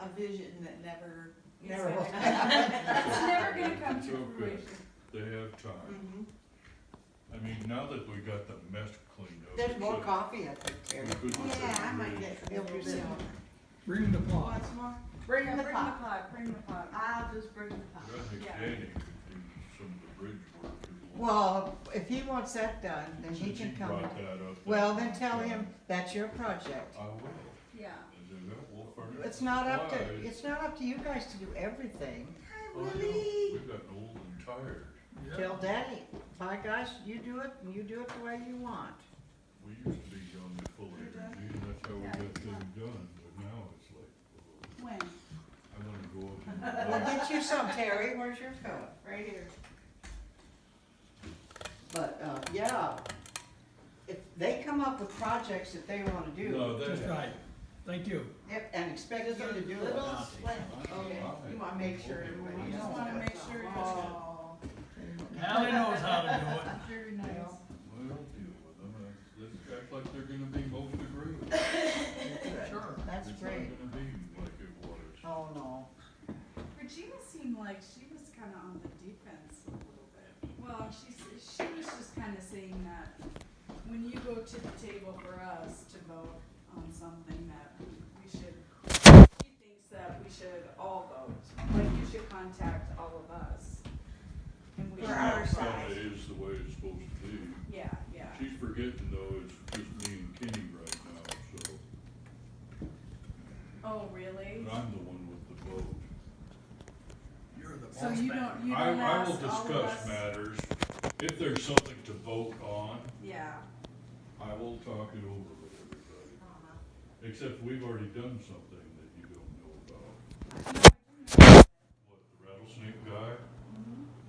a vision that never. Never will It's It's never gonna come It's to okay. fruition. They have time. Mhm. I mean, now that we got the mess cleaned up. There's more it's, coffee, I think, Terry. we could just Yeah, I might raise- get some Help little bit yourself. more. Bring the pot. Want some more? Bring the the pot. pot, bring the pot. I'll just bring the pot. I think Yeah. Danny could do some of the bridge work as Well, if he wants that done, then he Since can come. brought that up. Well, then tell him that's your project. I will. Yeah. And then we'll furnish It's not up to, supplies. it's not up to you guys to do everything. Oh, I know. Willie. We've gotten old and tired. Tell Daddy, hi guys, you do it, and you do it the way you want. We used to be young and full of energy, and that's how we Yeah. got things done, but now it's like, When? I wanna go up and. We'll get you some, Terry, where's your cup? Right here. But, yeah, if they come up with projects that they wanna do, No, Just that, right. Thank you. yep, and expect you Just to a do it. little Nah, split. Okay, you wanna make sure everybody I just knows. wanna make sure it's Oh. Hallie knows how to do it. very nice. well, deal with them, let's act like they're gonna be most agreeable. Sure. That's It's great. not gonna be like it was. Oh, no. Regina seemed like she was kinda on the defense a little bit. Well, she was just kinda saying that when you go to the table for us to vote on something that we should, she thinks that we should all vote. Like you should contact all of us. And we For should, our That side. is the way it's supposed to be. yeah, yeah. She's forgetting though, it's just me and Kenny right now, so, Oh, really? and I'm the one with the vote. You're the boss So you man. don't, you I don't will ask all of discuss us? matters, if there's something to vote on, Yeah, I will talk it over with everybody. Uh-huh. Except we've already done something that you don't know about. no, I do know. What, the rattlesnake guy?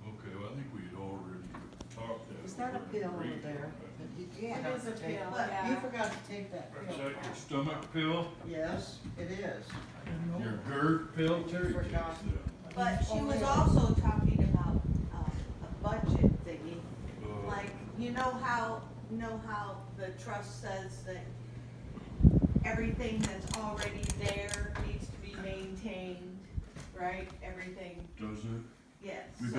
Okay, well, I think we'd already talked that. Is that a over and pill over agreed there? on that. that you It forgot is to a take? pill, Look, yeah. You forgot to take that Is pill. that your stomach pill? Yes, it is. I didn't know. Your GERD pill? Terry takes Forgot. them. But she Oh, was yeah. also talking about, a budget thingy, Uh, like, you know how the trust says that everything that's already there needs to be maintained, right? Everything, Does it? yes. We've So-